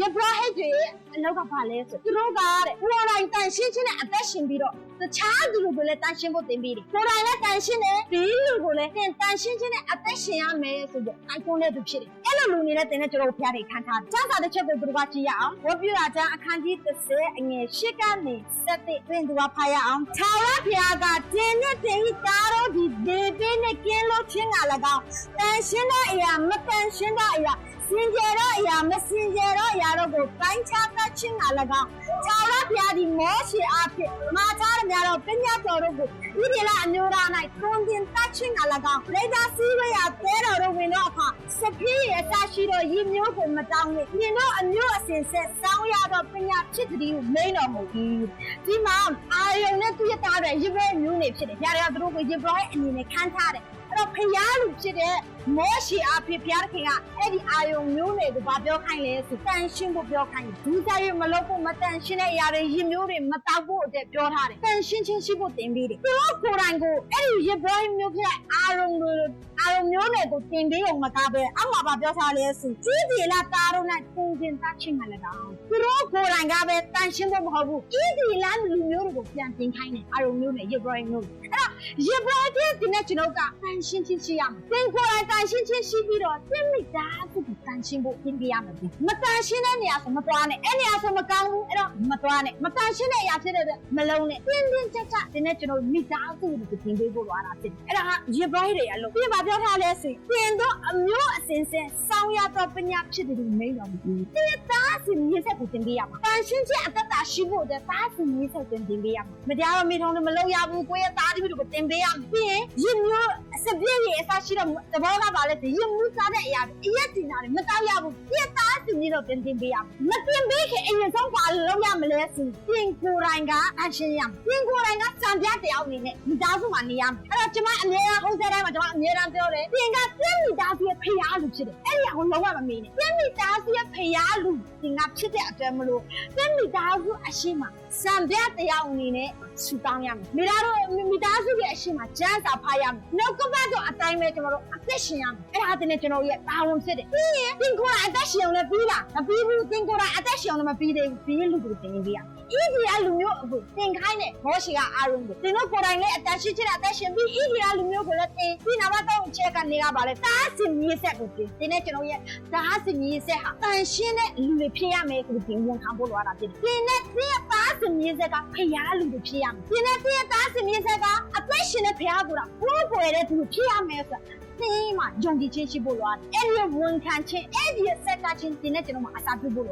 ရဘဟိတ်တွေအလောက်ကဘာလဲဆိုသူတို့ကတဲ့ကိုယ်တိုင်တန်ရှင်းချင်းနဲ့အသက်ရှင်ပြီးတော့တခြားသူတွေကိုလည်းတန်ရှင်းဖို့သင်ပေးတယ်ကိုယ်တိုင်လည်းတန်ရှင်းတယ်ဒီလူကိုလည်းတန်ရှင်းချင်းနဲ့အသက်ရှင်ရမယ်ဆိုတော့အိုင်ကွန်နဲ့သူဖြစ်တယ်အဲ့လိုလူနေနဲ့တင်တဲ့ကျွန်တော်ဖျားတွေခံထားတယ်စကားတစ်ချက်ကိုသူတို့ကကြည့်ရအောင်ဝတ်ပြတာချမ်းအခန်းကြီး30အငယ်8ကနေ7တွင်သူကဖတ်ရအောင်ထာဝရဘုရားကတင်းနဲ့တင်းဤကားတော်ဒီဒေပေးနဲ့ကင်းလို့ချင်းက၎င်းတန်ရှင်းတဲ့အရာမတန်ရှင်းတဲ့အရာစင်ကြယ်တော့အရာမစင်ကြယ်တော့အရာတို့ကိုပိုင်းခြားတတ်ခြင်းက၎င်းထာဝရဘုရားဒီမောရှေအားဖြင့်မှာထားရများတော့ပညာတော်တို့ကိုဒီဒီလာအမျိုးသား၌တွင်တင်တတ်ခြင်းက၎င်းလေသာစည်းဝေးရာတဲတော်တို့ဝင်တော့အခါစပီးရဲ့အစရှိတော့ရည်မျိုးကိုမတောင်းနဲ့မြင်တော့အမျိုးအစဉ်ဆက်စောင်းရတော့ပညာဖြစ်သည်ကိုမိန်တော်မူ၏ဒီမှာအာယုန်နဲ့သူ့ရဲ့သားတွေရေဘဲမျိုးနေဖြစ်တယ်ညာတွေကသူတို့ကိုရေဘဲအနေနဲ့ခန်းထားတယ်အဲ့တော့ဖျားလူဖြစ်တဲ့မောရှေအားဖြင့်ဘုရားခင်ကအဲ့ဒီအာယုံမျိုးတွေကိုဗာပြောခိုင်းလဲဆိုတန်ရှင်းဖို့ပြောခိုင်းတယ်ဒူးစားရမလုပ်ဖို့မတန်ရှင်းတဲ့အရာတွေရည်မျိုးတွေမတောက်ဖို့အတွက်ပြောထားတယ်တန်ရှင်းချင်းရှိဖို့တင်ပေးတယ်သူတို့ကိုယ်တိုင်ကိုအဲ့ဒီရေဘဲမျိုးဖြစ်တဲ့အာယုံမျိုးတွေကိုတင်ပေးအောင်မကားပဲအမှဗာပြောထားလဲဆိုကြီးဒီလာတားတော့နဲ့ပုံစံတတ်ချင်းမှလည်းတော့သူတို့ကိုယ်တိုင်ကပဲတန်ရှင်းဖို့မဟုတ်ဘူးကြီးဒီလာလူမျိုးတွေကိုပြန်တင်ခိုင်းတယ်အာယုံမျိုးနဲ့ရေဘဲမျိုးအဲ့တော့ရေဘဲတဲ့ဒီနေ့ကျွန်တော်ကတန်ရှင်းချင်းရှိရမယ်သင်ကိုယ်တိုင်တန်ရှင်းချင်းရှိပြီးတော့သင်မိသားစုကိုတန်ရှင်းဖို့သင်ပြရမယ်မတန်ရှင်းတဲ့နေရာဆိုမသွားနဲ့အဲ့နေရာဆိုမကောင်းဘူးအဲ့တော့မသွားနဲ့မတန်ရှင်းတဲ့အရာဖြစ်တဲ့မလုံးနဲ့တင်းတင်းကြပ်ကြပ်ဒီနေ့ကျွန်တော်မိသားစုကိုသင်ပေးဖို့သွားတာဖြစ်တယ်အဲ့ဒါကရေဘဲတွေအလုပ်ပြင်ပါပြောထားလဲဆိုသင်တို့အမျိုးအစဉ်စဉ်စောင်းရတော့ပညာဖြစ်တယ်လို့မိန်တော်မူသင်သားစုမြစ်ဆက်ကိုသင်ပေးရမှာတန်ရှင်းခြင်းအတ္တရှိဖို့တဲ့သားစုမြစ်ဆက်သင်ပေးရမှာမတရားတော့မိထုံးလို့မလုံးရဘူးကိုယ့်ရဲ့သားတွေကိုသင်ပေးရမှာပြီးရင်ရည်မျိုးအစပြည့်ရဲ့အစရှိတော့သဘောကပါလဲရည်မျိုးစားတဲ့အရာတွေအရက်တင်တာတွေမတောက်ရဘူးပြတ်သားစုမြစ်တော့သင်ပေးရမှာမသင်ပေးခင်အရင်ဆုံးပါလုံးရမလဲဆိုသင်ကိုယ်တိုင်ကအရှင်းရမှာသင်ကိုယ်တိုင်ကစံပြတယောက်အနေနဲ့မိသားစုမှာနေရမှာအဲ့တော့ကျွန်မအမြဲတမ်းဥစ္စာတိုင်းမှာကျွန်မအမြဲတမ်းပြောတယ်သင်ကပြည့်မိသားစုရဲ့ဖရားလူဖြစ်တယ်အဲ့ဒီအောင်လုံးဝမမေးနဲ့ပြည့်မိသားစုရဲ့ဖရားလူသင်ကဖြစ်တဲ့အတွက်မလို့ပြည့်မိသားစုအရှင်းမှာစံပြတယောက်အနေနဲ့ဆူတောင်းရမယ်မိသားစုရဲ့အရှင်းမှာကျမ်းစာဖတ်ရမယ်နှုတ်ကပတ်တော်အတိုင်းပဲကျွန်တော်တို့အသက်ရှင်ရမယ်အဲ့ဒါတင်ကျွန်တော်ရဲ့ဘာဝန်ဖြစ်တယ်ပြီးရင်သင်ကိုယ်တိုင်အသက်ရှင်အောင်လည်းပြီးလားမပြီးဘူးသင်ကိုယ်တိုင်အသက်ရှင်အောင်လည်းမပြီးသေးဘူးပြီးလူတွေသင်ပေးရဣသရေလလူမျိုးအခုသင်ခိုင်းတဲ့မောရှေကအာရုံကိုသင်တို့ကိုယ်တိုင်လည်းအသက်ရှင်ခြင်းအသက်ရှင်ပြီးဣသရေလလူမျိုးကိုလည်းသင်ဒီနောက်တော့အချက်ကနေကပါလေတားစင်မြေဆက်ကိုသင်နဲ့ကျွန်တော်ရဲ့တားစင်မြေဆက်ဟာတန်ရှင်းတဲ့လူတွေဖြစ်ရမယ်ဆိုပြီးဝန်ခံဖို့လိုတာဖြစ်တယ်သင်နဲ့သင်တားစင်မြေဆက်ကဖျားလူတွေဖြစ်ရမယ်သင်နဲ့သင်တားစင်မြေဆက်ကအသက်ရှင်တဲ့ဖျားကိုတော့ဘိုးဘွယ်တဲ့သူဖြစ်ရမယ်ဆိုသင်မှာယုံကြည်ခြင်းရှိဖို့လိုတယ်အဲ့ဒီဝန်ခံခြင်းအဲ့ဒီစက်ကချင်းသင်နဲ့ကျွန်တော်မှာအစာပြုဖို့